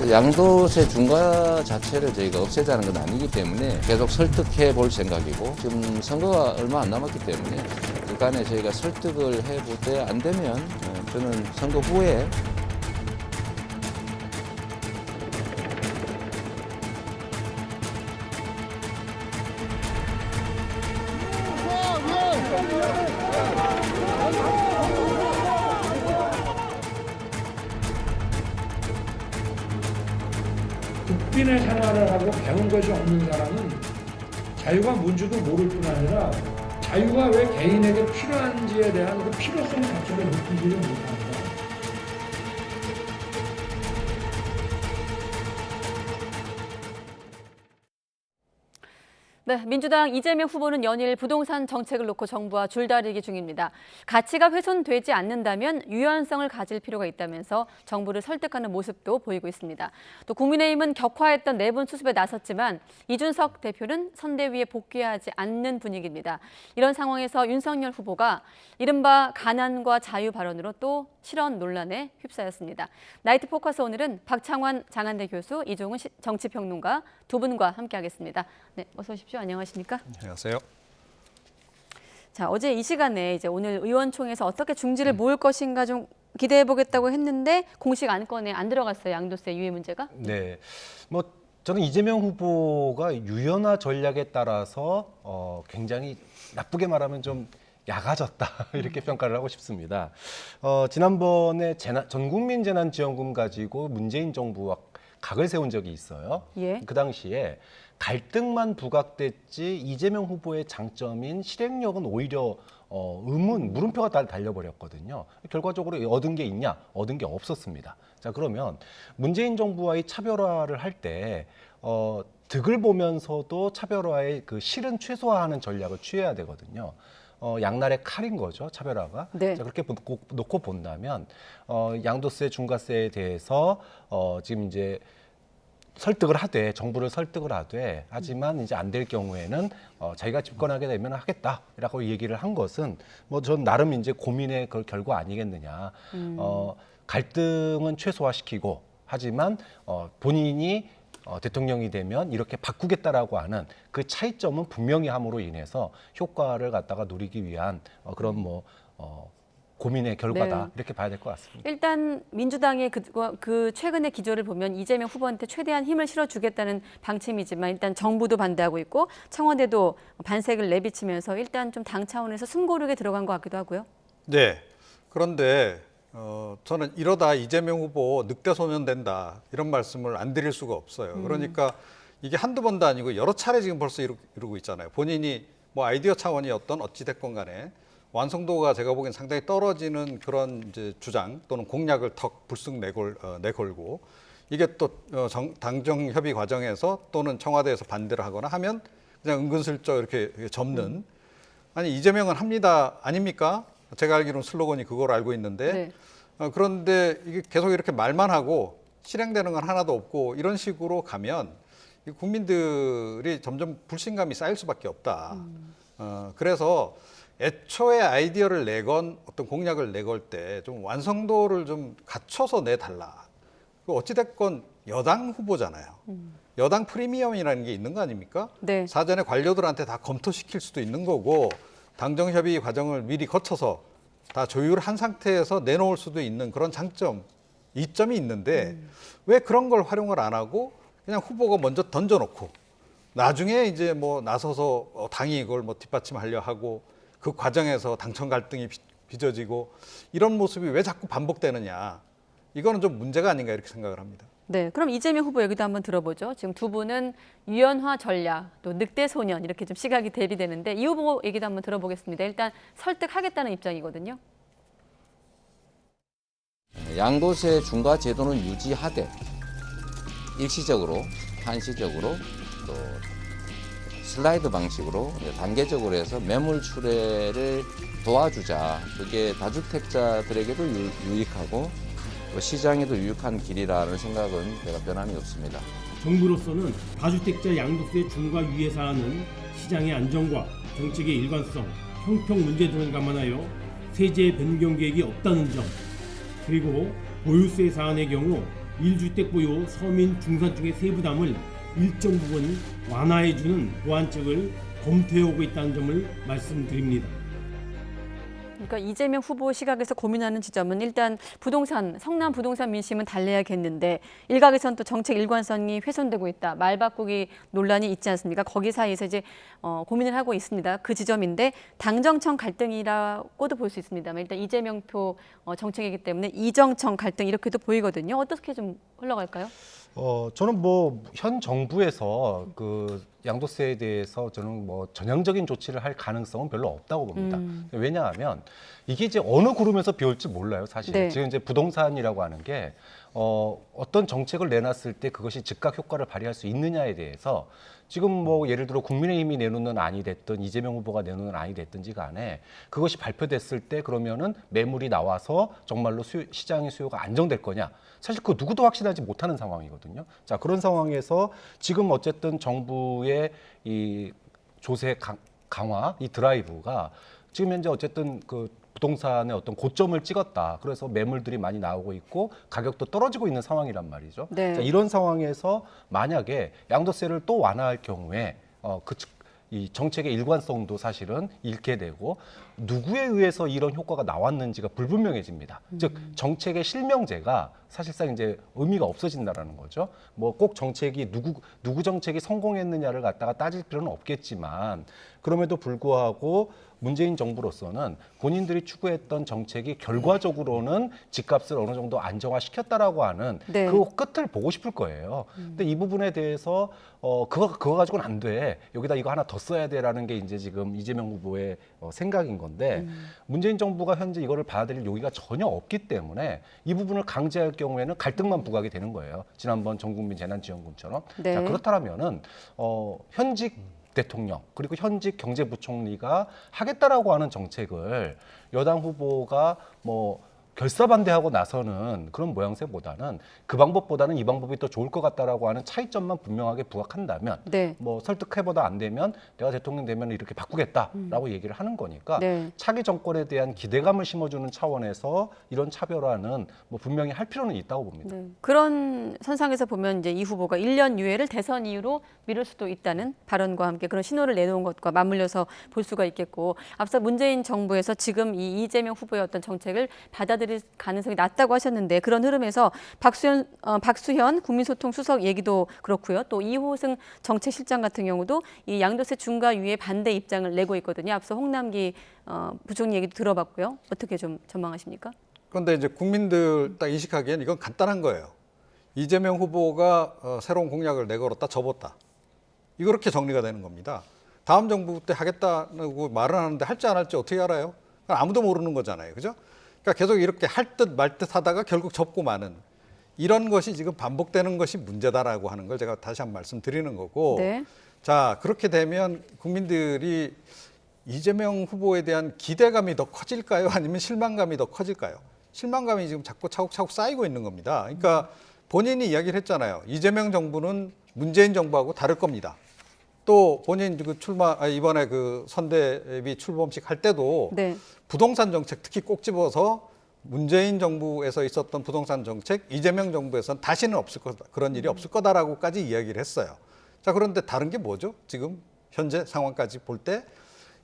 양도세 중과 자체를 저희가 없애자는 건 아니기 때문에 계속 설득해 볼 생각이고 지금 선거가 얼마 안 남았기 때문에 그간에 저희가 설득을 해볼 때 안 되면 저는 선거 후에 국빈의 생활을 하고 배운 것이 없는 사람은 자유가 뭔지도 모를 뿐 아니라 자유가 왜 개인에게 필요한지에 대한 그 필요성 자체를 느끼지를 못합니다. 네, 민주당 이재명 후보는 연일 부동산 정책을 놓고 정부와 줄다리기 중입니다. 가치가 훼손되지 않는다면 유연성을 가질 필요가 있다면서 정부를 설득하는 모습도 보이고 있습니다. 또 국민의힘은 격화했던 내분 수습에 나섰지만 이준석 대표는 선대위에 복귀하지 않는 분위기입니다. 이런 상황에서 윤석열 후보가 이른바 가난과 자유 발언으로 또 실언 논란에 휩싸였습니다. 나이트 포커스 오늘은 박창환 장한대 교수, 이종훈 정치평론가 두 분과 함께하겠습니다. 네, 어서 오십시오. 안녕하십니까? 안녕하세요. 자, 어제 이 시간에 이제 오늘 의원총회에서 어떻게 중지를 모을 것인가 좀 기대해 보겠다고 했는데 공식 안건에 안 들어갔어요. 양도세 유예 문제가. 네, 뭐 저는 이재명 후보가 유연화 전략에 따라서 굉장히 나쁘게 말하면 좀 약아졌다 이렇게 평가를 하고 싶습니다. 지난번에 전국민 재난지원금 가지고 문재인 정부와 각을 세운 적이 있어요. 예. 그 당시에 갈등만 부각됐지 이재명 후보의 장점인 실행력은 오히려 물음표가 달려버렸거든요. 결과적으로 얻은 게 있냐? 얻은 게 없었습니다. 자, 그러면 문재인 정부와의 차별화를 할 때 득을 보면서도 차별화의 그 실은 최소화하는 전략을 취해야 되거든요. 양날의 칼인 거죠, 차별화가. 네. 자, 그렇게 놓고 본다면 양도세, 중과세에 대해서 지금 이제 정부를 설득을 하되, 하지만 이제 안 될 경우에는 자기가 집권하게 되면 하겠다라고 얘기를 한 것은 뭐 전 나름 이제 고민의 그 결과 아니겠느냐. 갈등은 최소화시키고, 하지만 본인이 대통령이 되면 이렇게 바꾸겠다라고 하는 그 차이점은 분명히 함으로 인해서 효과를 갖다가 누리기 위한 그런 고민의 결과다. 네. 이렇게 봐야 될 것 같습니다. 일단 민주당의 그 최근의 기조를 보면 이재명 후보한테 최대한 힘을 실어주겠다는 방침이지만 일단 정부도 반대하고 있고 청와대도 반색을 내비치면서 일단 좀 당 차원에서 숨고르게 들어간 것 같기도 하고요. 네. 그런데 저는 이러다 이재명 후보 늑대 소년된다 이런 말씀을 안 드릴 수가 없어요. 그러니까 이게 한두 번도 아니고 여러 차례 지금 벌써 이러고 있잖아요. 본인이 뭐 아이디어 차원이었던 어찌 됐건 간에 완성도가 제가 보기엔 상당히 떨어지는 그런 이제 주장 또는 공약을 턱 불쑥 내걸고 이게 또 당정 협의 과정에서 또는 청와대에서 반대를 하거나 하면 그냥 은근슬쩍 이렇게 접는 아니 이재명은 합니다 아닙니까? 제가 알기로는 슬로건이 그걸 알고 있는데 네. 그런데 이게 계속 이렇게 말만 하고 실행되는 건 하나도 없고 이런 식으로 가면 국민들이 점점 불신감이 쌓일 수밖에 없다. 그래서 애초에 아이디어를 내건 어떤 공약을 내걸 때 좀 완성도를 좀 갖춰서 내달라. 어찌됐건 여당 후보잖아요. 여당 프리미엄이라는 게 있는 거 아닙니까? 네. 사전에 관료들한테 다 검토시킬 수도 있는 거고 당정협의 과정을 미리 거쳐서 다 조율한 상태에서 내놓을 수도 있는 그런 장점, 이점이 있는데 왜 그런 걸 활용을 안 하고 그냥 후보가 먼저 던져놓고 나중에 이제 뭐 나서서 당이 이걸 뭐 뒷받침하려 하고 그 과정에서 당청 갈등이 빚어지고 이런 모습이 왜 자꾸 반복되느냐. 이거는 좀 문제가 아닌가 이렇게 생각을 합니다. 네, 그럼 이재명 후보 얘기도 한번 들어보죠. 지금 두 분은 유연화 전략, 또 늑대 소년 이렇게 좀 시각이 대비되는데 이 후보 얘기도 한번 들어보겠습니다. 일단 설득하겠다는 입장이거든요. 양도세 중과 제도는 유지하되 일시적으로, 한시적으로 또 슬라이드 방식으로 단계적으로 해서 매물 출회를 도와주자. 그게 다주택자들에게도 유익하고 또 시장에도 유익한 길이라는 생각은 제가 변함이 없습니다. 정부로서는 다주택자 양도세 중과 유예 사안은 시장의 안정과 정책의 일관성, 형평 문제 등을 감안하여 세제 변경 계획이 없다는 점, 그리고 보유세 사안의 경우 1주택 보유 서민 중산층의 세부담을 일정 부분 완화해주는 보완책을 검토해오고 있다는 점을 말씀드립니다. 그러니까 이재명 후보 시각에서 고민하는 지점은 일단 부동산, 성남 부동산 민심은 달래야겠는데 일각에선 또 정책 일관성이 훼손되고 있다. 말 바꾸기 논란이 있지 않습니까? 거기 사이에서 이제 고민을 하고 있습니다. 그 지점인데 당정청 갈등이라고도 볼 수 있습니다만 일단 이재명 표 정책이기 때문에 이정청 갈등 이렇게도 보이거든요. 어떻게 좀 흘러갈까요? 저는 뭐 현 정부에서 그 양도세에 대해서 저는 뭐 전향적인 조치를 할 가능성은 별로 없다고 봅니다. 왜냐하면 이게 이제 어느 구름에서 비올지 몰라요, 사실. 네. 지금 이제 부동산이라고 하는 게 어떤 정책을 내놨을 때 그것이 즉각 효과를 발휘할 수 있느냐에 대해서 지금 뭐 예를 들어 국민의힘이 내놓는 안이 됐든 이재명 후보가 내놓는 안이 됐든지 간에 그것이 발표됐을 때 그러면은 매물이 나와서 정말로 시장의 수요가 안정될 거냐. 사실 그 누구도 확신하지 못하는 상황이거든요. 자, 그런 상황에서 지금 어쨌든 정부의 이 조세 강화, 이 드라이브가 지금 현재 어쨌든 그 부동산의 어떤 고점을 찍었다. 그래서 매물들이 많이 나오고 있고 가격도 떨어지고 있는 상황이란 말이죠. 네. 자, 이런 상황에서 만약에 양도세를 또 완화할 경우에 이 정책의 일관성도 사실은 잃게 되고 누구에 의해서 이런 효과가 나왔는지가 불분명해집니다. 즉 정책의 실명제가 사실상 이제 의미가 없어진다라는 거죠. 뭐 꼭 정책이 누구 정책이 성공했느냐를 갖다가 따질 필요는 없겠지만 그럼에도 불구하고 문재인 정부로서는 본인들이 추구했던 정책이 결과적으로는 집값을 어느 정도 안정화시켰다라고 하는 네. 그 끝을 보고 싶을 거예요. 근데 이 부분에 대해서 그거 가지고는 안 돼. 여기다 이거 하나 더 써야 돼라는 게 이제 지금 이재명 후보의 생각인 건데 문재인 정부가 현재 이거를 받아들일 용의가 전혀 없기 때문에 이 부분을 강제할 경우에는 갈등만 부각이 되는 거예요. 지난번 전국민 재난지원금처럼. 네. 자, 그렇다면은 현직 대통령 그리고 현직 경제부총리가 하겠다라고 하는 정책을 여당 후보가 뭐 결사반대하고 나서는 그런 모양새보다는 그 방법보다는 이 방법이 더 좋을 것 같다라고 하는 차이점만 분명하게 부각한다면 네. 뭐 설득해보다 안 되면 내가 대통령 되면 이렇게 바꾸겠다라고 얘기를 하는 거니까 네. 차기 정권에 대한 기대감을 심어주는 차원에서 이런 차별화는 뭐 분명히 할 필요는 있다고 봅니다. 네. 그런 선상에서 보면 이제 이 후보가 1년 유예를 대선 이후로 미룰 수도 있다는 발언과 함께 그런 신호를 내놓은 것과 맞물려서 볼 수가 있겠고 앞서 문재인 정부에서 지금 이 이재명 후보의 어떤 정책을 받아들일 가능성이 낮다고 하셨는데 그런 흐름에서 박수현 국민소통 수석 얘기도 그렇고요. 또 이호승 정책실장 같은 경우도 이 양도세 중과 유예 반대 입장을 내고 있거든요. 앞서 홍남기 부총리 얘기도 들어봤고요. 어떻게 좀 전망하십니까? 그런데 이제 국민들 딱 인식하기엔 이건 간단한 거예요. 이재명 후보가 새로운 공약을 내걸었다 접었다. 이렇게 정리가 되는 겁니다. 다음 정부 때 하겠다고 말은 하는데 할지 안 할지 어떻게 알아요? 아무도 모르는 거잖아요. 그죠? 그러니까 계속 이렇게 할 듯 말 듯 하다가 결국 접고 마는 이런 것이 지금 반복되는 것이 문제다라고 하는 걸 제가 다시 한번 말씀드리는 거고 네. 자, 그렇게 되면 국민들이 이재명 후보에 대한 기대감이 더 커질까요? 아니면 실망감이 더 커질까요? 실망감이 지금 자꾸 차곡차곡 쌓이고 있는 겁니다. 그러니까 본인이 이야기를 했잖아요. 이재명 정부는 문재인 정부하고 다를 겁니다. 또 본인 그 이번에 그 선대위 출범식 할 때도 네. 부동산 정책 특히 꼭 집어서 문재인 정부에서 있었던 부동산 정책 이재명 정부에서는 다시는 없을 거다. 그런 일이 없을 거다라고까지 이야기를 했어요. 자, 그런데 다른 게 뭐죠? 지금 현재 상황까지 볼 때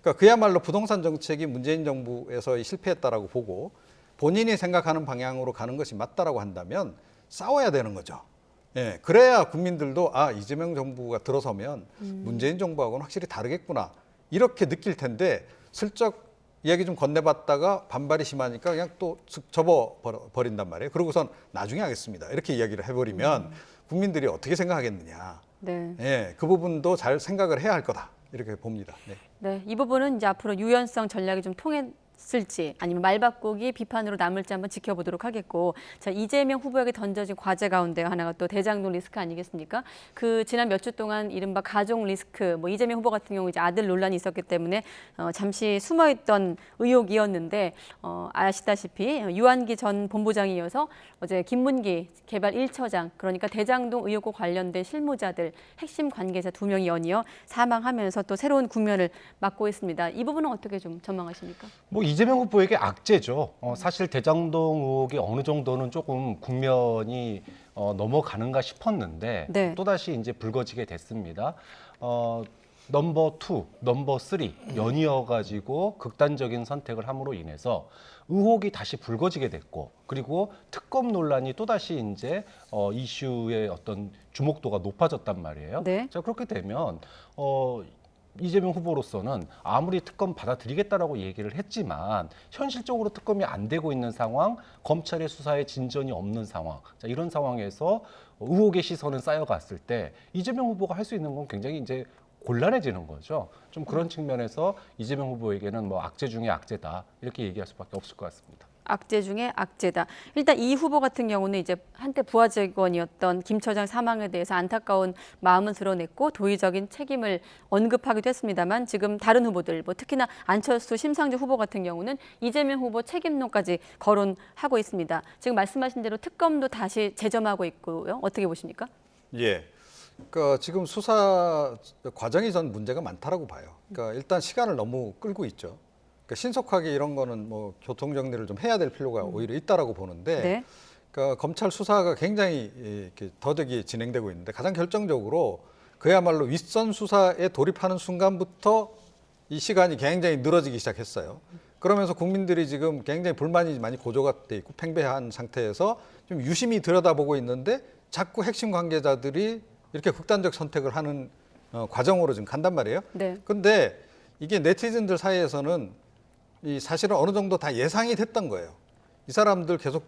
그러니까 그야말로 부동산 정책이 문재인 정부에서 실패했다라고 보고 본인이 생각하는 방향으로 가는 것이 맞다라고 한다면 싸워야 되는 거죠. 예, 그래야 국민들도 이재명 정부가 들어서면 문재인 정부하고는 확실히 다르겠구나 이렇게 느낄 텐데 슬쩍 이야기 좀 건네봤다가 반발이 심하니까 그냥 또 접어버린단 말이에요. 그러고선 나중에 하겠습니다. 이렇게 이야기를 해버리면 국민들이 어떻게 생각하겠느냐. 네. 예, 그 부분도 잘 생각을 해야 할 거다. 이렇게 봅니다. 네. 네, 이 부분은 이제 앞으로 유연성 전략이 좀 통했을지 아니면 말 바꾸기 비판으로 남을지 한번 지켜보도록 하겠고, 자, 이재명 후보에게 던져진 과제 가운데 하나가 또 대장동 리스크 아니겠습니까? 그 지난 몇 주 동안 이른바 가족 리스크, 뭐 이재명 후보 같은 경우 이제 아들 논란이 있었기 때문에 잠시 숨어있던 의혹이었는데 아시다시피 유한기 전 본부장이 이어서 어제 김문기 개발 1처장, 그러니까 대장동 의혹과 관련된 실무자들 핵심 관계자 2명이 연이어 사망하면서 또 새로운 국면을 맞고 있습니다. 이 부분은 어떻게 좀 전망하십니까? 뭐 이재명 후보에게 악재죠. 사실 대장동 의혹이 어느 정도는 조금 국면이 넘어가는가 싶었는데 네. 또다시 이제 불거지게 됐습니다. 넘버 2, 넘버 3 연이어가지고 극단적인 선택을 함으로 인해서 의혹이 다시 불거지게 됐고, 그리고 특검 논란이 또다시 이제 이슈의 어떤 주목도가 높아졌단 말이에요. 네. 자, 그렇게 되면 이재명 후보로서는 아무리 특검 받아들이겠다라고 얘기를 했지만 현실적으로 특검이 안 되고 있는 상황, 검찰의 수사에 진전이 없는 상황, 자, 이런 상황에서 의혹의 시선은 쌓여갔을 때 이재명 후보가 할 수 있는 건 굉장히 이제 곤란해지는 거죠. 좀 그런 측면에서 이재명 후보에게는 뭐 악재 중에 악재다 이렇게 얘기할 수밖에 없을 것 같습니다. 악재 중에 악재다. 일단 이 후보 같은 경우는 이제 한때 부하 직원이었던 김 처장 사망에 대해서 안타까운 마음을 드러냈고 도의적인 책임을 언급하기도 했습니다만, 지금 다른 후보들, 뭐 특히나 안철수, 심상정 후보 같은 경우는 이재명 후보 책임론까지 거론하고 있습니다. 지금 말씀하신 대로 특검도 다시 재점하고 있고요. 어떻게 보십니까? 예. 그러니까 지금 수사 과정이 전 문제가 많다라고 봐요. 그러니까 일단 시간을 너무 끌고 있죠. 그러니까 신속하게 이런 거는 뭐 교통 정리를 좀 해야 될 필요가 오히려 있다라고 보는데, 네. 그러니까 검찰 수사가 굉장히 이렇게 더디게 진행되고 있는데, 가장 결정적으로 그야말로 윗선 수사에 돌입하는 순간부터 이 시간이 굉장히 늘어지기 시작했어요. 그러면서 국민들이 지금 굉장히 불만이 많이 고조가 돼 있고 팽배한 상태에서 좀 유심히 들여다보고 있는데, 자꾸 핵심 관계자들이 이렇게 극단적 선택을 하는 과정으로 지금 간단 말이에요. 네. 근데 이게 네티즌들 사이에서는 이 사실은 어느 정도 다 예상이 됐던 거예요. 이 사람들 계속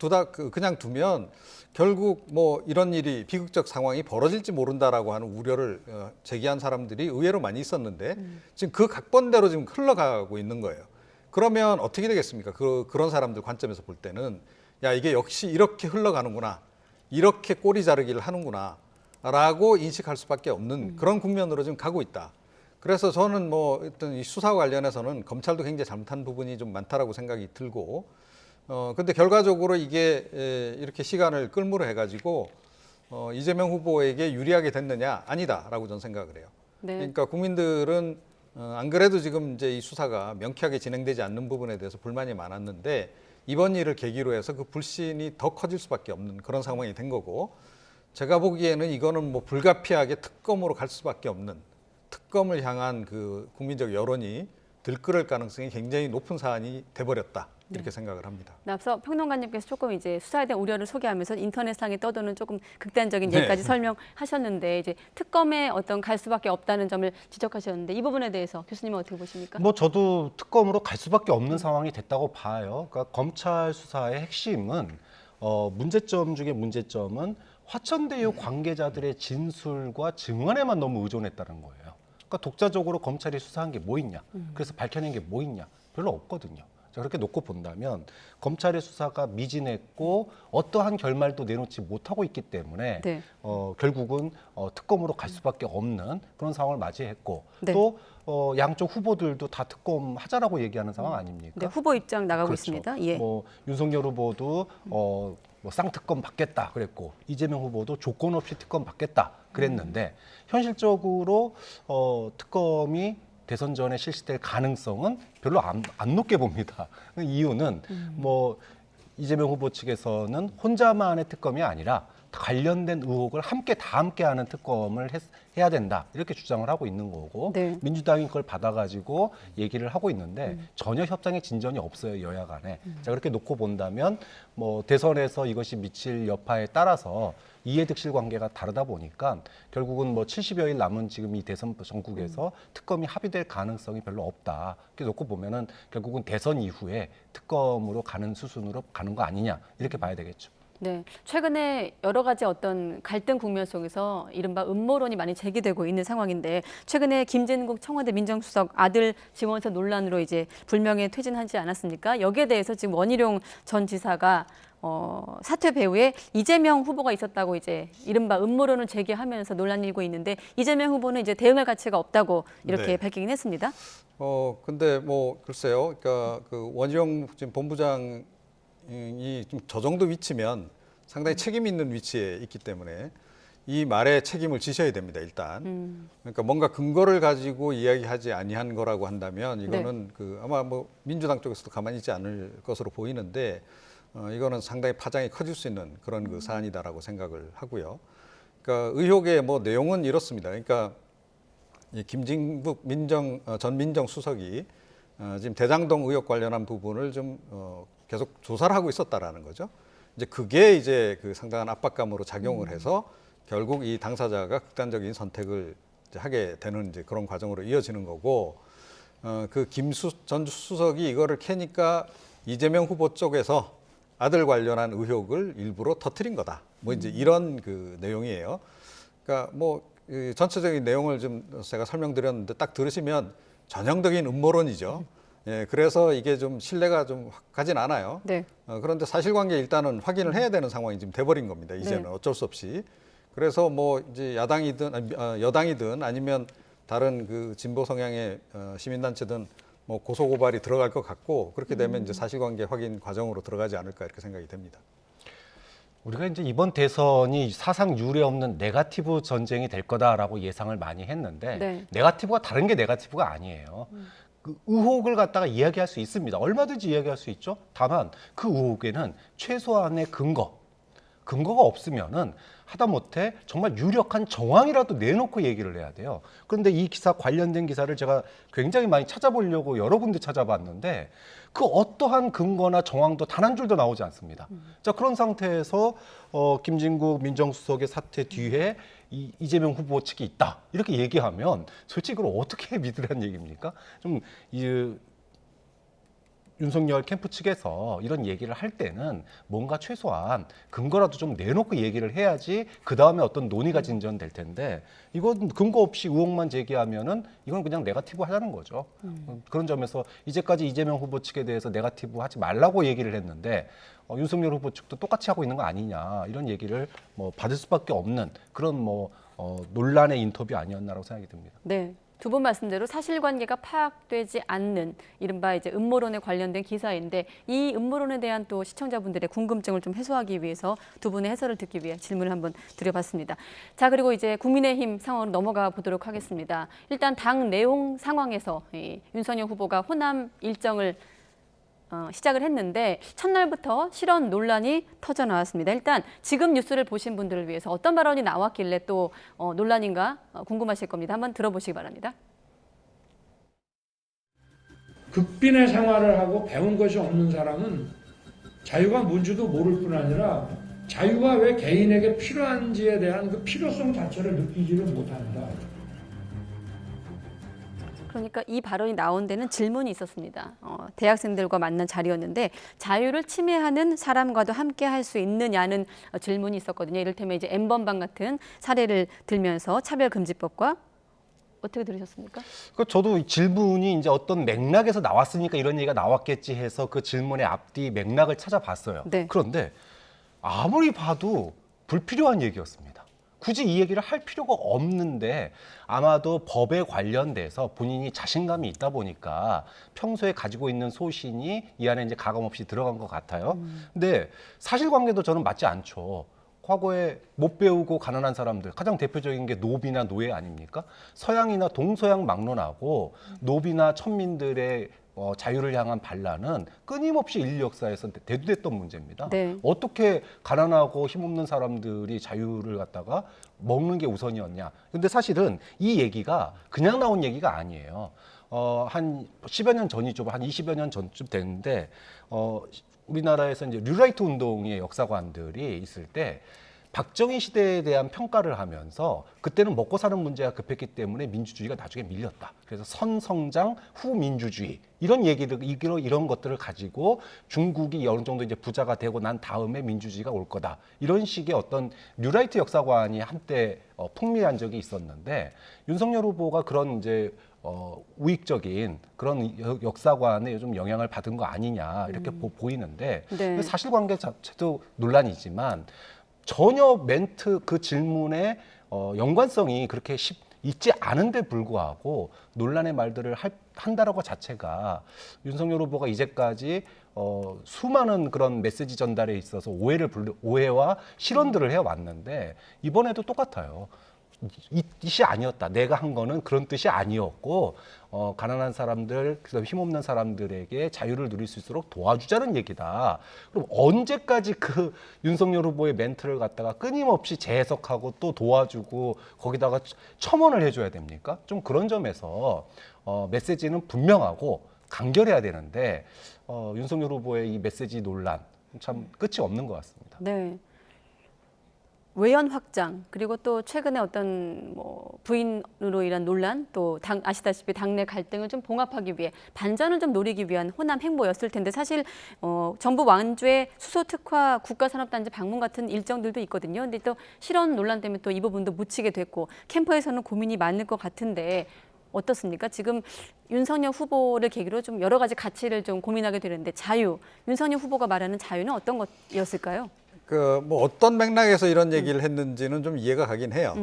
그냥 두면 결국 뭐 이런 일이 비극적 상황이 벌어질지 모른다라고 하는 우려를 제기한 사람들이 의외로 많이 있었는데, 지금 그 각본대로 지금 흘러가고 있는 거예요. 그러면 어떻게 되겠습니까? 그런 사람들 관점에서 볼 때는, 야, 이게 역시 이렇게 흘러가는구나, 이렇게 꼬리 자르기를 하는구나 라고 인식할 수밖에 없는 그런 국면으로 지금 가고 있다. 그래서 저는 뭐 어떤 이 수사와 관련해서는 검찰도 굉장히 잘못한 부분이 좀 많다라고 생각이 들고, 근데 결과적으로 이게 이렇게 시간을 끌무로 해가지고 이재명 후보에게 유리하게 됐느냐? 아니다라고 저는 생각을 해요. 네. 그러니까 국민들은 안 그래도 지금 이제 이 수사가 명쾌하게 진행되지 않는 부분에 대해서 불만이 많았는데, 이번 일을 계기로 해서 그 불신이 더 커질 수밖에 없는 그런 상황이 된 거고, 제가 보기에는 이거는 뭐 불가피하게 특검으로 갈 수밖에 없는, 특검을 향한 그 국민적 여론이 들끓을 가능성이 굉장히 높은 사안이 돼버렸다, 이렇게 생각을 합니다. 앞서 평론가님께서 조금 이제 수사에 대한 우려를 소개하면서 인터넷상에 떠도는 조금 극단적인 네. 예까지 설명하셨는데, 이제 특검에 어떤 갈 수밖에 없다는 점을 지적하셨는데, 이 부분에 대해서 교수님은 어떻게 보십니까? 뭐 저도 특검으로 갈 수밖에 없는 상황이 됐다고 봐요. 그러니까 검찰 수사의 핵심은 문제점 중에 문제점은 화천대유 관계자들의 진술과 증언에만 너무 의존했다는 거예요. 그러니까 독자적으로 검찰이 수사한 게 뭐 있냐, 그래서 밝혀낸 게 뭐 있냐, 별로 없거든요. 자, 그렇게 놓고 본다면 검찰의 수사가 미진했고 어떠한 결말도 내놓지 못하고 있기 때문에 네. 결국은 특검으로 갈 수밖에 없는 그런 상황을 맞이했고, 네. 또 양쪽 후보들도 다 특검 하자라고 얘기하는 상황 아닙니까? 네, 후보 입장 나가고 그렇죠. 있습니다. 예. 뭐 윤석열 후보도 뭐 쌍특검 받겠다 그랬고, 이재명 후보도 조건 없이 특검 받겠다 그랬는데, 현실적으로 특검이 대선 전에 실시될 가능성은 별로 안 높게 봅니다. 이유는 뭐 이재명 후보 측에서는 혼자만의 특검이 아니라 관련된 의혹을 다 함께하는 특검을 해야 된다, 이렇게 주장을 하고 있는 거고, 네. 민주당이 그걸 받아가지고 얘기를 하고 있는데 전혀 협상의 진전이 없어요, 여야 간에. 자, 그렇게 놓고 본다면 뭐 대선에서 이것이 미칠 여파에 따라서 이해득실 관계가 다르다 보니까 결국은 뭐 70여일 남은 지금 이 대선 전국에서 특검이 합의될 가능성이 별로 없다. 이렇게 놓고 보면은 결국은 대선 이후에 특검으로 가는 수순으로 가는 거 아니냐, 이렇게 봐야 되겠죠. 네, 최근에 여러 가지 어떤 갈등 국면 속에서 이른바 음모론이 많이 제기되고 있는 상황인데, 최근에 김진국 청와대 민정수석 아들 지원서 논란으로 이제 불명예 퇴진하지 않았습니까? 여기에 대해서 지금 원희룡 전 지사가 사퇴 배후에 이재명 후보가 있었다고 이제 이른바 음모론을 제기하면서 논란이 일고 있는데, 이재명 후보는 이제 대응할 가치가 없다고 이렇게 네. 밝히긴 했습니다. 근데 뭐 글쎄요. 그러니까 그 원희룡 지금 본부장이 좀 저 정도 위치면 상당히 책임 있는 위치에 있기 때문에 이 말에 책임을 지셔야 됩니다. 일단 그러니까 뭔가 근거를 가지고 이야기하지 아니한 거라고 한다면 이거는 그 아마 뭐 민주당 쪽에서도 가만히 있지 않을 것으로 보이는데 이거는 상당히 파장이 커질 수 있는 그런 그 사안이다라고 생각을 하고요. 그러니까 의혹의 뭐 내용은 이렇습니다. 그러니까 이 김진국 전 민정수석이 지금 대장동 의혹 관련한 부분을 좀 계속 조사를 하고 있었다라는 거죠. 이제 그게 이제 그 상당한 압박감으로 작용을 해서 결국 이 당사자가 극단적인 선택을 이제 하게 되는 이제 그런 과정으로 이어지는 거고, 그 김수 전 수석이 이거를 캐니까 이재명 후보 쪽에서 아들 관련한 의혹을 일부러 터뜨린 거다. 뭐 이제 이런 그 내용이에요. 그러니까 뭐 전체적인 내용을 좀 제가 설명드렸는데 딱 들으시면 전형적인 음모론이죠. 예, 그래서 이게 좀 신뢰가 좀 가진 않아요. 네. 그런데 사실관계 일단은 확인을 해야 되는 상황이 지금 돼버린 겁니다. 이제는 네. 어쩔 수 없이. 그래서 뭐 이제 야당이든 여당이든 아니면 다른 그 진보 성향의 시민단체든 뭐 고소 고발이 들어갈 것 같고, 그렇게 되면 이제 사실관계 확인 과정으로 들어가지 않을까 이렇게 생각이 됩니다. 우리가 이제 이번 대선이 사상 유례 없는 네거티브 전쟁이 될 거다라고 예상을 많이 했는데 네. 네거티브가 다른 게 네거티브가 아니에요. 그 의혹을 갖다가 이야기할 수 있습니다. 얼마든지 이야기할 수 있죠. 다만 그 의혹에는 최소한의 근거가 없으면은 하다못해 정말 유력한 정황이라도 내놓고 얘기를 해야 돼요. 그런데 이 기사 관련된 기사를 제가 굉장히 많이 찾아보려고 여러 군데 찾아봤는데 그 어떠한 근거나 정황도 단 한 줄도 나오지 않습니다. 자, 그런 상태에서 김진국 민정수석의 사태 뒤에 이재명 후보 측이 있다 이렇게 얘기하면 솔직히 그걸 어떻게 믿으라는 얘기입니까? 좀 윤석열 캠프 측에서 이런 얘기를 할 때는 뭔가 최소한 근거라도 좀 내놓고 얘기를 해야지 그 다음에 어떤 논의가 진전될 텐데 이건 근거 없이 의혹만 제기하면은 이건 그냥 네거티브 하자는 거죠. 그런 점에서 이제까지 이재명 후보 측에 대해서 네거티브 하지 말라고 얘기를 했는데 윤석열 후보 측도 똑같이 하고 있는 거 아니냐 이런 얘기를 뭐 받을 수밖에 없는 그런 논란의 인터뷰 아니었나라고 생각이 듭니다. 네. 두 분 말씀대로 사실관계가 파악되지 않는 이른바 이제 음모론에 관련된 기사인데 이 음모론에 대한 또 시청자분들의 궁금증을 좀 해소하기 위해서 두 분의 해설을 듣기 위해 질문을 한번 드려봤습니다. 자, 그리고 이제 국민의힘 상황으로 넘어가 보도록 하겠습니다. 일단 당 내용 상황에서 윤석열 후보가 호남 일정을 시작을 했는데 첫날부터 실언 논란이 터져 나왔습니다. 일단 지금 뉴스를 보신 분들을 위해서 어떤 발언이 나왔길래 또 논란인가 궁금하실 겁니다. 한번 들어보시기 바랍니다. 극빈의 생활을 하고 배운 것이 없는 사람은 자유가 뭔지도 모를 뿐 아니라 자유가 왜 개인에게 필요한지에 대한 그 필요성 자체를 느끼지를 못한다. 그러니까 이 발언이 나온 데는 질문이 있었습니다. 대학생들과 만난 자리였는데 자유를 침해하는 사람과도 함께 할 수 있느냐는 질문이 있었거든요. 이를테면 이제 N번방 같은 사례를 들면서 차별금지법과 어떻게 들으셨습니까? 저도 질문이 이제 어떤 맥락에서 나왔으니까 이런 얘기가 나왔겠지 해서 그 질문의 앞뒤 맥락을 찾아봤어요. 네. 그런데 아무리 봐도 불필요한 얘기였습니다. 굳이 이 얘기를 할 필요가 없는데 아마도 법에 관련돼서 본인이 자신감이 있다 보니까 평소에 가지고 있는 소신이 이 안에 이제 가감없이 들어간 것 같아요. 근데 사실관계도 저는 맞지 않죠. 과거에 못 배우고 가난한 사람들 가장 대표적인 게 노비나 노예 아닙니까? 서양이나 동서양 막론하고 노비나 천민들의 자유를 향한 반란은 끊임없이 인류 역사에서 대두됐던 문제입니다. 네. 어떻게 가난하고 힘없는 사람들이 자유를 갖다가 먹는 게 우선이었냐. 근데 사실은 이 얘기가 그냥 나온 얘기가 아니에요. 한 10여 년 전이죠. 한 20여 년 전쯤 됐는데 우리나라에서 이제 뉴라이트 운동의 역사관들이 있을 때 박정희 시대에 대한 평가를 하면서 그때는 먹고 사는 문제가 급했기 때문에 민주주의가 나중에 밀렸다. 그래서 선성장 후민주주의 이런 얘기를 이런 것들을 가지고 중국이 어느 정도 이제 부자가 되고 난 다음에 민주주의가 올 거다. 이런 식의 어떤 뉴라이트 역사관이 한때 풍미한 적이 있었는데 윤석열 후보가 그런 이제 우익적인 그런 역사관에 좀 영향을 받은 거 아니냐 이렇게 보이는데 네. 사실관계 자체도 논란이지만 전혀 멘트 그 질문의 연관성이 그렇게 있지 않은데 불구하고 논란의 말들을 한다라고 자체가 윤석열 후보가 이제까지 수많은 그런 메시지 전달에 있어서 오해와 실언들을 해왔는데 이번에도 똑같아요. 이 뜻이 아니었다. 내가 한 거는 그런 뜻이 아니었고 가난한 사람들, 그다음 힘없는 사람들에게 자유를 누릴 수 있도록 도와주자는 얘기다. 그럼 언제까지 그 윤석열 후보의 멘트를 갖다가 끊임없이 재해석하고 또 도와주고 거기다가 첨언을 해줘야 됩니까? 좀 그런 점에서 메시지는 분명하고 간결해야 되는데 윤석열 후보의 이 메시지 논란 참 끝이 없는 것 같습니다. 네. 외연 확장 그리고 또 최근에 어떤 뭐 부인으로 인한 논란 또 아시다시피 당내 갈등을 좀 봉합하기 위해 반전을 좀 노리기 위한 호남 행보였을 텐데 사실 정부 완주의 수소 특화 국가산업단지 방문 같은 일정들도 있거든요. 근데 또 실언 논란 때문에 또 이 부분도 묻히게 됐고 캠프에서는 고민이 많을 것 같은데 어떻습니까? 지금 윤석열 후보를 계기로 좀 여러 가지 가치를 좀 고민하게 되는데 윤석열 후보가 말하는 자유는 어떤 것이었을까요? 뭐 어떤 맥락에서 이런 얘기를 했는지는 좀 이해가 가긴 해요.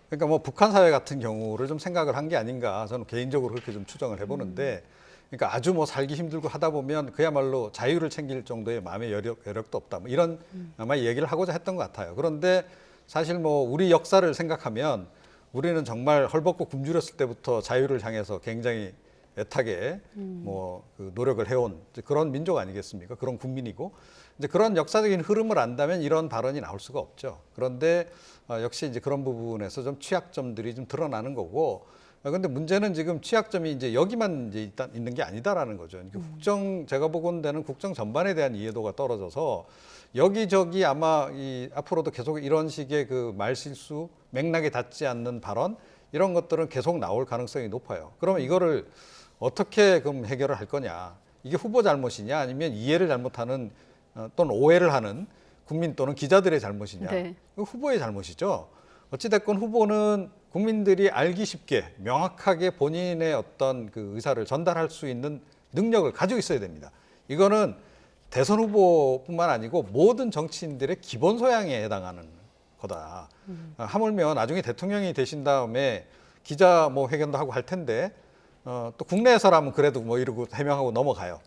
그러니까 뭐 북한 사회 같은 경우를 좀 생각을 한 게 아닌가 저는 개인적으로 그렇게 좀 추정을 해보는데, 그러니까 아주 뭐 살기 힘들고 하다 보면 그야말로 자유를 챙길 정도의 마음의 여력도 없다. 뭐 이런 아마 얘기를 하고자 했던 것 같아요. 그런데 사실 뭐 우리 역사를 생각하면 우리는 정말 헐벗고 굶주렸을 때부터 자유를 향해서 굉장히 애타게 그 노력을 해온 그런 민족 아니겠습니까? 그런 국민이고. 이제 그런 역사적인 흐름을 안다면 이런 발언이 나올 수가 없죠. 그런데 역시 이제 그런 부분에서 좀 취약점들이 좀 드러나는 거고. 근데 문제는 지금 취약점이 이제 여기만 이제 일단 있는 게 아니다라는 거죠. 그러니까 제가 보건대는 국정 전반에 대한 이해도가 떨어져서 여기저기 아마 앞으로도 계속 이런 식의 그 말실수, 맥락에 닿지 않는 발언 이런 것들은 계속 나올 가능성이 높아요. 그러면 이거를 어떻게 그럼 해결을 할 거냐? 이게 후보 잘못이냐 아니면 이해를 잘못하는 또는 오해를 하는 국민 또는 기자들의 잘못이냐? 네. 후보의 잘못이죠. 어찌됐건 후보는 국민들이 알기 쉽게 명확하게 본인의 어떤 그 의사를 전달할 수 있는 능력을 가지고 있어야 됩니다. 이거는 대선 후보뿐만 아니고 모든 정치인들의 기본 소양에 해당하는 거다. 하물며 나중에 대통령이 되신 다음에 기자 뭐 회견도 하고 할 텐데 또 국내에서라면 그래도 뭐 이러고 해명하고 넘어가요.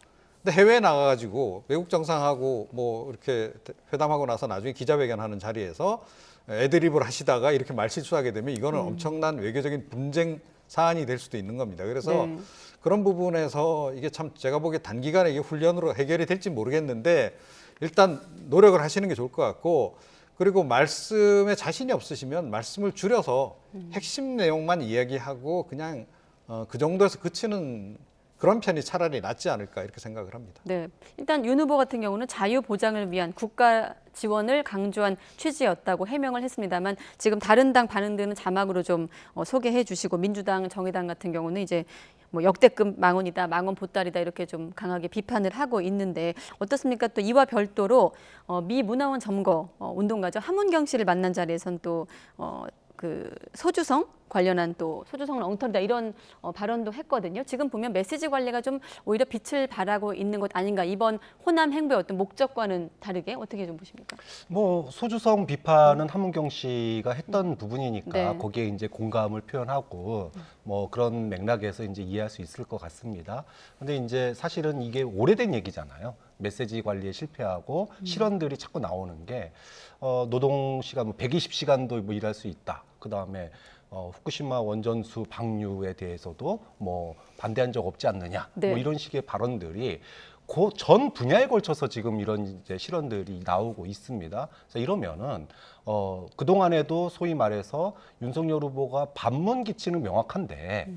근데 해외에 나가가지고 외국 정상하고 뭐 이렇게 회담하고 나서 나중에 기자회견하는 자리에서 애드립을 하시다가 이렇게 말실수하게 되면 이거는 엄청난 외교적인 분쟁 사안이 될 수도 있는 겁니다. 그래서 네. 그런 부분에서 이게 참 제가 보기에 단기간에 이게 훈련으로 해결이 될지 모르겠는데 일단 노력을 하시는 게 좋을 것 같고, 그리고 말씀에 자신이 없으시면 말씀을 줄여서 핵심 내용만 이야기하고 그냥 그 정도에서 그치는 그런 편이 차라리 낫지 않을까 이렇게 생각을 합니다. 네, 일단 윤 후보 같은 경우는 자유 보장을 위한 국가 지원을 강조한 취지였다고 해명을 했습니다만 지금 다른 당 반응들은 자막으로 좀 소개해 주시고 민주당, 정의당 같은 경우는 이제 뭐 역대급 망언이다, 망언 보따리다 이렇게 좀 강하게 비판을 하고 있는데 어떻습니까? 또 이와 별도로 미 문화원 점거 운동가죠 함은경 씨를 만난 자리에선 또 그 소주성 관련한 또 소주성은 엉터리다 이런 발언도 했거든요. 지금 보면 메시지 관리가 좀 오히려 빛을 발하고 있는 것 아닌가. 이번 호남 행보의 어떤 목적과는 다르게 어떻게 좀 보십니까? 뭐 소주성 비판은 함은경 씨가 했던 부분이니까 네. 거기에 이제 공감을 표현하고 뭐 그런 맥락에서 이제 이해할 수 있을 것 같습니다. 근데 이제 사실은 이게 오래된 얘기잖아요. 메시지 관리에 실패하고 실언들이 자꾸 나오는 게 노동 시간 뭐 120시간도 뭐 일할 수 있다. 그다음에 후쿠시마 원전수 방류에 대해서도 뭐 반대한 적 없지 않느냐. 네. 뭐 이런 식의 발언들이 전 분야에 걸쳐서 지금 이런 이제 실언들이 나오고 있습니다. 그래서 이러면은 그 동안에도 소위 말해서 윤석열 후보가 반문 기치는 명확한데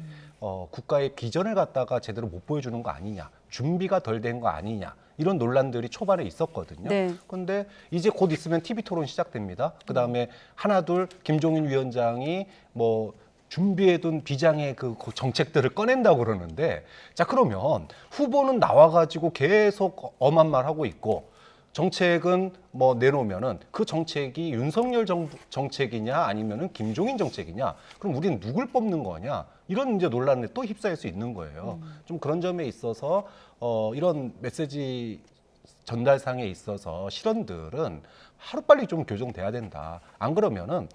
국가의 비전을 갖다가 제대로 못 보여주는 거 아니냐, 준비가 덜 된 거 아니냐. 이런 논란들이 초반에 있었거든요. 네. 그런데 이제 곧 있으면 TV 토론 시작됩니다. 그다음에 하나둘 김종인 위원장이 뭐 준비해둔 비장의 그 정책들을 꺼낸다고 그러는데, 자 그러면 후보는 나와가지고 계속 엄한 말 하고 있고 정책은 뭐 내놓으면은 그 정책이 윤석열 정부 정책이냐 아니면은 김종인 정책이냐, 그럼 우리는 누굴 뽑는 거냐, 이런 이제 논란에 또 휩싸일 수 있는 거예요. 좀 그런 점에 있어서 이런 메시지 전달상에 있어서 실언들은 하루빨리 좀 교정돼야 된다. 안 그러면은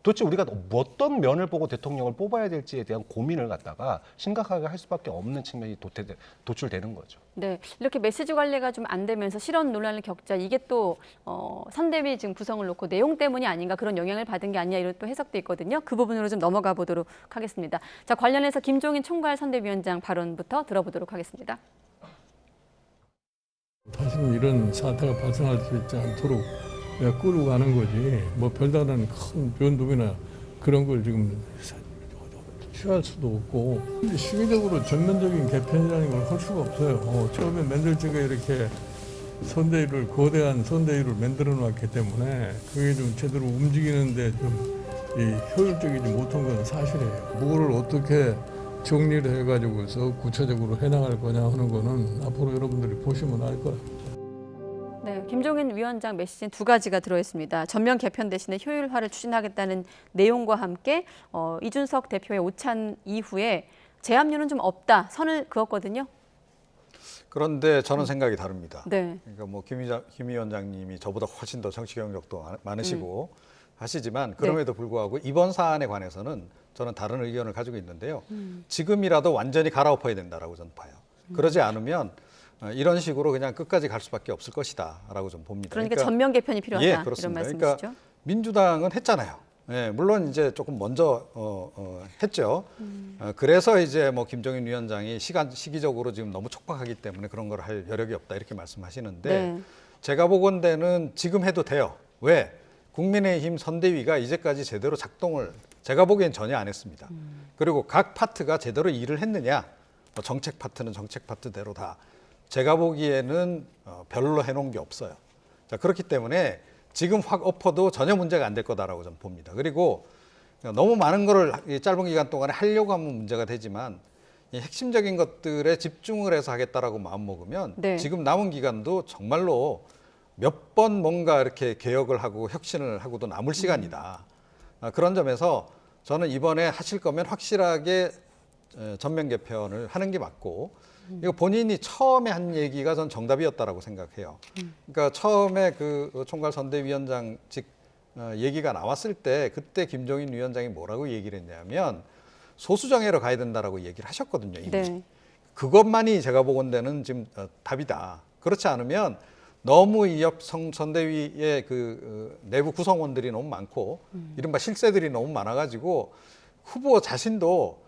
도대체 우리가 어떤 면을 보고 대통령을 뽑아야 될지에 대한 고민을 갖다가 심각하게 할 수밖에 없는 측면이 도출되는 거죠. 네, 이렇게 메시지 관리가 좀 안 되면서 실언 논란을 겪자 이게 또 선대위 지금 구성을 놓고 내용 때문이 아닌가 그런 영향을 받은 게 아니냐 이런 또 해석도 있거든요. 그 부분으로 좀 넘어가 보도록 하겠습니다. 자, 관련해서 김종인 총괄 선대위원장 발언부터 들어보도록 하겠습니다. 다시는 이런 사태가 발생할 수 있지 않도록 내가 끌고 가는 거지. 뭐 별다른 큰 변동이나 그런 걸 지금 취할 수도 없고 시기적으로 전면적인 개편이라는 걸 할 수가 없어요. 처음에 만들 적에 이렇게 선대위를 거대한 선대위를 만들어 놨기 때문에 그게 좀 제대로 움직이는데 좀 효율적이지 못한 건 사실이에요. 뭐를 어떻게 정리를 해가지고서 구체적으로 해나갈 거냐 하는 거는 앞으로 여러분들이 보시면 알 거예요. 네, 김종인 위원장 메시지는 두 가지가 들어있습니다. 전면 개편 대신에 효율화를 추진하겠다는 내용과 함께 이준석 대표의 오찬 이후에 제압류는 좀 없다 선을 그었거든요. 그런데 저는 생각이 다릅니다. 네. 그러니까 뭐 김 위원장님이 저보다 훨씬 더 정치 경력도 많으시고 하시지만 그럼에도 불구하고 이번 사안에 관해서는 저는 다른 의견을 가지고 있는데요. 지금이라도 완전히 갈아엎어야 된다라고 저는 봐요. 그러지 않으면 이런 식으로 그냥 끝까지 갈 수밖에 없을 것이다라고 좀 봅니다. 그러니까 전면 개편이 필요하다 예, 이런 그렇습니다. 말씀이시죠? 그러니까 민주당은 했잖아요. 예, 물론 이제 조금 먼저 했죠. 그래서 이제 뭐 김종인 위원장이 시기적으로 지금 너무 촉박하기 때문에 그런 걸 할 여력이 없다 이렇게 말씀하시는데 네. 제가 보건대는 지금 해도 돼요. 왜? 국민의힘 선대위가 이제까지 제대로 작동을 제가 보기엔 전혀 안 했습니다. 그리고 각 파트가 제대로 일을 했느냐? 뭐 정책 파트는 정책 파트대로 다 제가 보기에는 별로 해놓은 게 없어요. 자, 그렇기 때문에 지금 확 엎어도 전혀 문제가 안 될 거다라고 저는 봅니다. 그리고 너무 많은 거를 짧은 기간 동안에 하려고 하면 문제가 되지만 이 핵심적인 것들에 집중을 해서 하겠다라고 마음먹으면 네. 지금 남은 기간도 정말로 몇 번 뭔가 이렇게 개혁을 하고 혁신을 하고도 남을 시간이다. 그런 점에서 저는 이번에 하실 거면 확실하게 전면 개편을 하는 게 맞고 이거 본인이 처음에 한 얘기가 전 정답이었다라고 생각해요. 그러니까 처음에 그 총괄 선대위원장직 얘기가 나왔을 때 그때 김종인 위원장이 뭐라고 얘기를 했냐면 소수정예로 가야 된다라고 얘기를 하셨거든요. 이미. 네. 그것만이 제가 보건대는 지금 답이다. 그렇지 않으면 너무 이 선대위의 그 내부 구성원들이 너무 많고 이른바 실세들이 너무 많아가지고 후보 자신도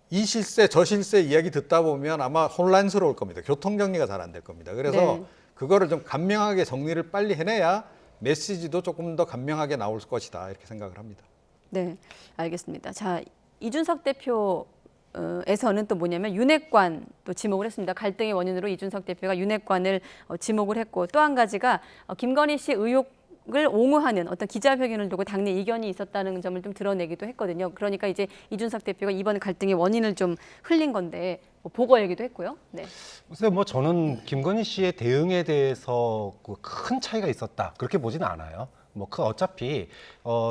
이 실세 저 실세 이야기 듣다 보면 아마 혼란스러울 겁니다. 교통 정리가 잘 안 될 겁니다. 그래서 네. 그거를 좀 간명하게 정리를 빨리 해내야 메시지도 조금 더 간명하게 나올 것이다 이렇게 생각을 합니다. 네, 알겠습니다. 자, 이준석 대표에서는 또 뭐냐면 윤핵관 또 지목을 했습니다. 갈등의 원인으로 이준석 대표가 윤핵관을 지목을 했고 또 한 가지가 김건희 씨 의혹을 옹호하는 어떤 기자회견을 두고 당내 이견이 있었다는 점을 좀 드러내기도 했거든요. 그러니까 이제 이준석 대표가 이번 갈등의 원인을 좀 흘린 건데 보고 얘기도 했고요. 네. 글쎄 뭐 저는 김건희 씨의 대응에 대해서 큰 차이가 있었다 그렇게 보지는 않아요. 뭐 그 어차피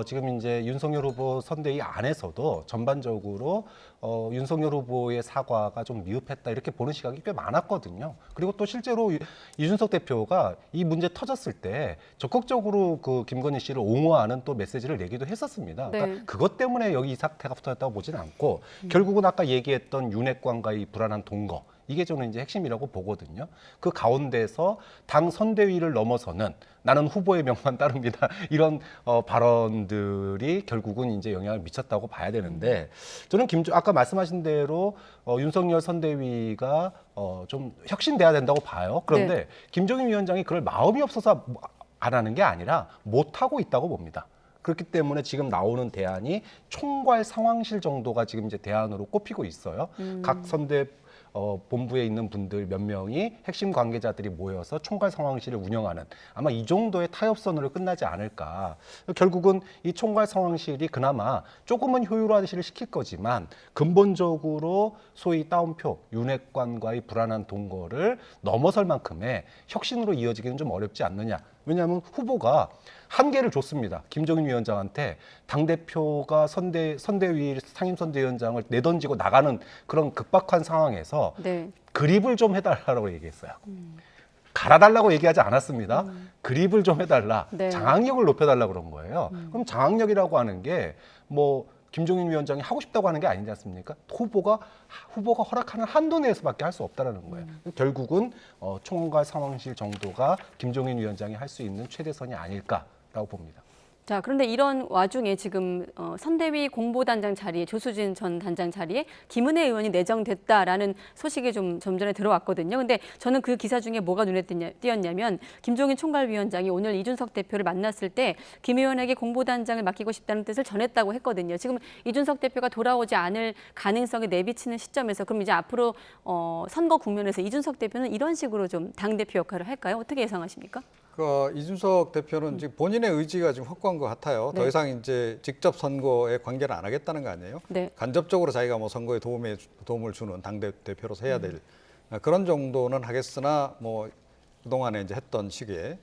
지금 이제 윤석열 후보 선대위 안에서도 전반적으로 윤석열 후보의 사과가 좀 미흡했다 이렇게 보는 시각이 꽤 많았거든요. 그리고 또 실제로 이준석 대표가 이 문제 터졌을 때 적극적으로 그 김건희 씨를 옹호하는 또 메시지를 내기도 했었습니다. 네. 그러니까 그것 때문에 여기 이 사태가 붙어졌다고 보지는 않고 결국은 아까 얘기했던 윤핵관과의 불안한 동거 이게 저는 이제 핵심이라고 보거든요. 그 가운데서 당 선대위를 넘어서는 나는 후보의 명만 따릅니다. 이런 발언들이 결국은 이제 영향을 미쳤다고 봐야 되는데 저는 아까 말씀하신 대로 윤석열 선대위가 좀 혁신돼야 된다고 봐요. 그런데 네. 김종인 위원장이 그럴 마음이 없어서 안 하는 게 아니라 못 하고 있다고 봅니다. 그렇기 때문에 지금 나오는 대안이 총괄 상황실 정도가 지금 이제 대안으로 꼽히고 있어요. 각 선대 본부에 있는 분들 몇 명이 핵심 관계자들이 모여서 총괄 상황실을 운영하는 아마 이 정도의 타협선으로 끝나지 않을까. 결국은 이 총괄 상황실이 그나마 조금은 효율화를 시킬 거지만 근본적으로 소위 따옴표, 윤핵관과의 불안한 동거를 넘어설 만큼의 혁신으로 이어지기는 좀 어렵지 않느냐. 왜냐하면 후보가 한계를 줬습니다. 김종인 위원장한테 당대표가 선대위 상임선대위원장을 내던지고 나가는 그런 급박한 상황에서 네. 그립을 좀 해달라고 얘기했어요. 갈아달라고 얘기하지 않았습니다. 그립을 좀 해달라, 네. 장악력을 높여달라 그런 거예요. 그럼 장악력이라고 하는 게 뭐 김종인 위원장이 하고 싶다고 하는 게 아니지 않습니까? 후보가 허락하는 한도 내에서밖에 할 수 없다라는 거예요. 결국은 총괄 상황실 정도가 김종인 위원장이 할 수 있는 최대선이 아닐까라고 봅니다. 자, 그런데 이런 와중에 지금 선대위 공보단장 자리에 조수진 전 단장 자리에 김은혜 의원이 내정됐다라는 소식이 좀 전에 들어왔거든요. 근데 저는 그 기사 중에 뭐가 눈에 띄었냐면 김종인 총괄위원장이 오늘 이준석 대표를 만났을 때 김 의원에게 공보단장을 맡기고 싶다는 뜻을 전했다고 했거든요. 지금 이준석 대표가 돌아오지 않을 가능성이 내비치는 시점에서 그럼 이제 앞으로 선거 국면에서 이준석 대표는 이런 식으로 좀 당대표 역할을 할까요? 어떻게 예상하십니까? 이준석 대표는 지금 본인의 의지가 지금 확고한 것 같아요. 네. 더 이상 이제 직접 선거에 관계를 안 하겠다는 거 아니에요? 네. 간접적으로 자기가 뭐 선거에 도움을 주는 당 대표로서 해야 될 그런 정도는 하겠으나 뭐 그동안에 이제 했던 식의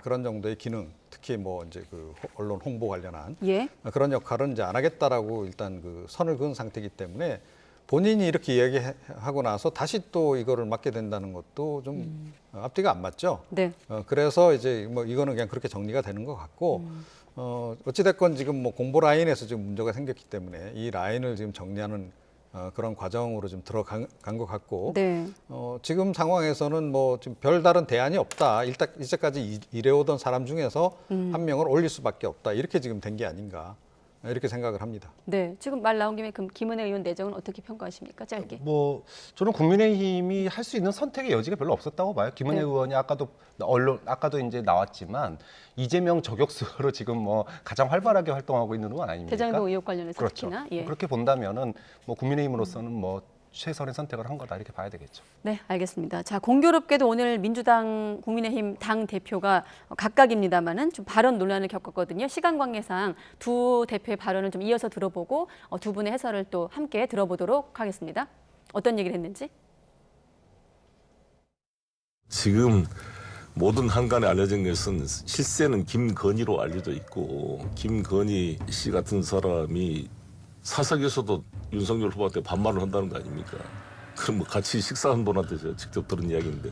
그런 정도의 기능, 특히 뭐 이제 그 언론 홍보 관련한 예. 그런 역할은 이제 안 하겠다라고 일단 그 선을 그은 상태이기 때문에 본인이 이렇게 이야기하고 나서 다시 또 이거를 맡게 된다는 것도 좀 앞뒤가 안 맞죠. 네. 그래서 이제 뭐 이거는 그냥 그렇게 정리가 되는 것 같고 어찌됐건 지금 뭐 공보 라인에서 지금 문제가 생겼기 때문에 이 라인을 지금 정리하는 그런 과정으로 좀 들어간 것 같고 네. 지금 상황에서는 뭐 지금 별다른 대안이 없다. 이제까지 일해오던 사람 중에서 한 명을 올릴 수밖에 없다. 이렇게 지금 된 게 아닌가. 이렇게 생각을 합니다. 네, 지금 말 나온 김에 그럼 김은혜 의원 내정은 어떻게 평가하십니까? 짧게. 뭐 저는 국민의힘이 할 수 있는 선택의 여지가 별로 없었다고 봐요. 김은혜 네. 의원이 아까도 이제 나왔지만 이재명 저격수로 지금 뭐 가장 활발하게 활동하고 있는 의원 아닙니까? 대장동 의혹 관련해서 그렇죠. 특히나. 예. 그렇게 본다면은 뭐 국민의힘으로서는 뭐 최선의 선택을 한 거다 이렇게 봐야 되겠죠. 네, 알겠습니다. 자, 공교롭게도 오늘 민주당, 국민의힘 당 대표가 각각입니다만은 좀 발언 논란을 겪었거든요. 시간 관계상 두 대표의 발언을 좀 이어서 들어보고 두 분의 해설을 또 함께 들어보도록 하겠습니다. 어떤 얘기를 했는지. 지금 모든 한간에 알려진 것은 실세는 김건희로 알려져 있고 김건희 씨 같은 사람이 사석에서도 윤석열 후보한테 반말을 한다는 거 아닙니까? 그럼 뭐 같이 식사 한 번한테 직접 들은 이야기인데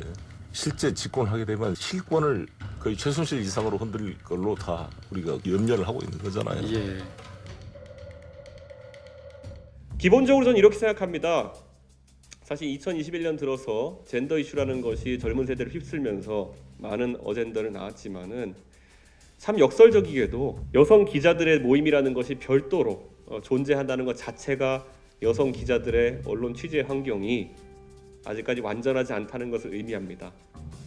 실제 집권하게 되면 실권을 거의 최순실 이상으로 흔들 걸로 다 우리가 염려를 하고 있는 거잖아요. 예. 기본적으로 저는 이렇게 생각합니다. 사실 2021년 들어서 젠더 이슈라는 것이 젊은 세대를 휩쓸면서 많은 어젠더를 낳았지만은 참 역설적이게도 여성 기자들의 모임이라는 것이 별도로 존재한다는 것 자체가 여성 기자들의 언론 취재 환경이 아직까지 완전하지 않다는 것을 의미합니다.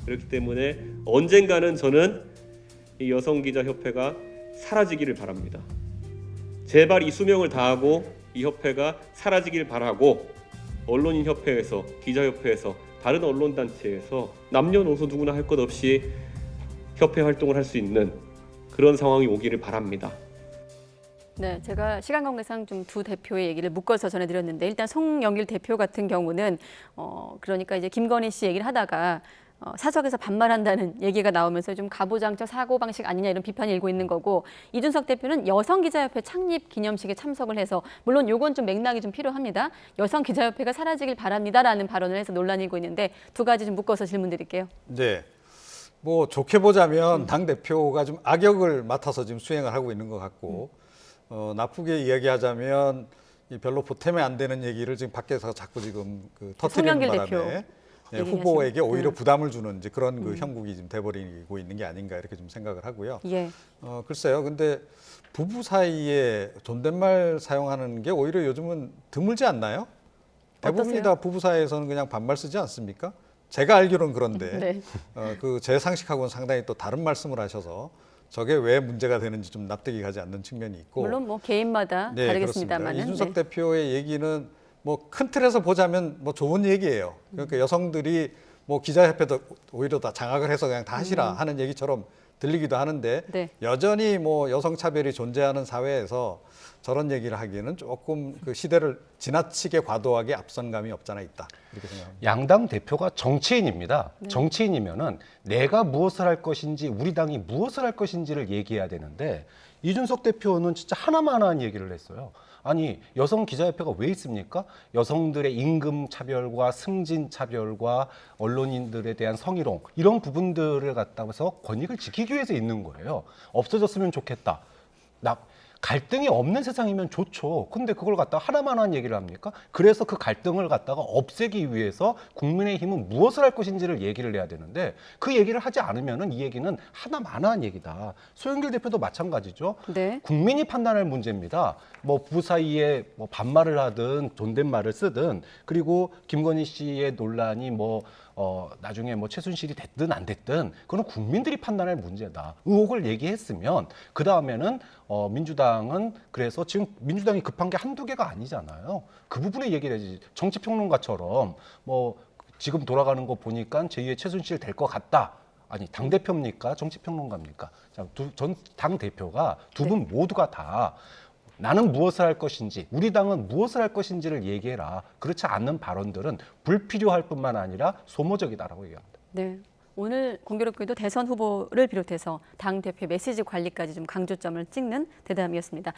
그렇기 때문에 언젠가는 저는 이 여성기자협회가 사라지기를 바랍니다. 제발 이 수명을 다하고 이 협회가 사라지길 바라고 언론인협회에서 기자협회에서 다른 언론단체에서 남녀노소 누구나 할 것 없이 협회 활동을 할 수 있는 그런 상황이 오기를 바랍니다. 네, 제가 시간 관계상 좀 두 대표의 얘기를 묶어서 전해드렸는데 일단 송영길 대표 같은 경우는 그러니까 이제 김건희 씨 얘기를 하다가 사석에서 반말한다는 얘기가 나오면서 좀 가부장적 사고방식 아니냐 이런 비판이 일고 있는 거고 이준석 대표는 여성기자협회 창립 기념식에 참석을 해서 물론 요건 좀 맥락이 좀 필요합니다. 여성기자협회가 사라지길 바랍니다라는 발언을 해서 논란이 일고 있는데 두 가지 좀 묶어서 질문 드릴게요. 네. 뭐 좋게 보자면 당 대표가 좀 악역을 맡아서 지금 수행을 하고 있는 것 같고 나쁘게 이야기하자면 별로 보탬이 안 되는 얘기를 지금 밖에서 자꾸 지금 터뜨리는 바람에 후보에게 오히려 부담을 주는 이제 그런 그 형국이 지금 돼버리고 있는 게 아닌가 이렇게 좀 생각을 하고요. 예. 글쎄요. 근데 부부 사이에 존댓말 사용하는 게 오히려 요즘은 드물지 않나요? 대부분이 다 부부 사이에서는 그냥 반말 쓰지 않습니까? 제가 알기로는 그런데 네. 제 상식하고는 상당히 또 다른 말씀을 하셔서 저게 왜 문제가 되는지 좀 납득이 가지 않는 측면이 있고 물론 뭐 개인마다 네, 다르겠습니다만은 이준석 대표의 얘기는 뭐 큰 틀에서 보자면 뭐 좋은 얘기예요. 그러니까 여성들이 뭐 기자협회도 오히려 다 장악을 해서 그냥 다 하시라 하는 얘기처럼 들리기도 하는데 네. 여전히 뭐 여성 차별이 존재하는 사회에서 저런 얘기를 하기에는 조금 그 시대를 지나치게 과도하게 앞선 감이 없잖아 있다 이렇게 생각합니다. 양당 대표가 정치인입니다. 정치인이면은 내가 무엇을 할 것인지 우리 당이 무엇을 할 것인지를 얘기해야 되는데 이준석 대표는 진짜 하나만 하는 얘기를 했어요. 아니 여성 기자협회가 왜 있습니까? 여성들의 임금 차별과 승진 차별과 언론인들에 대한 성희롱 이런 부분들을 갖다서 권익을 지키기 위해서 있는 거예요. 없어졌으면 좋겠다. 갈등이 없는 세상이면 좋죠. 근데 그걸 갖다가 하나만한 얘기를 합니까? 그래서 그 갈등을 갖다가 없애기 위해서 국민의힘은 무엇을 할 것인지를 얘기를 해야 되는데 그 얘기를 하지 않으면은 이 얘기는 하나만한 얘기다. 소영길 대표도 마찬가지죠. 네. 국민이 판단할 문제입니다. 뭐 부부 사이에 뭐 반말을 하든 존댓말을 쓰든 그리고 김건희 씨의 논란이 나중에 최순실이 됐든 안 됐든 그건 국민들이 판단할 문제다. 의혹을 얘기했으면 그 다음에는 민주당은 그래서 지금 민주당이 급한 게 한두 개가 아니잖아요. 그 부분에 얘기를 해야지. 정치평론가처럼 지금 돌아가는 거 보니까 제2의 최순실 될 것 같다. 아니 당대표입니까? 정치평론가입니까? 전 당대표가 두 분 모두가 다 나는 무엇을 할 것인지 우리 당은 무엇을 할 것인지를 얘기해라. 그렇지 않는 발언들은 불필요할 뿐만 아니라 소모적이다라고 얘기합니다. 네. 오늘 공교롭게도 대선 후보를 비롯해서 당대표 메시지 관리까지 좀 강조점을 찍는 대담이었습니다.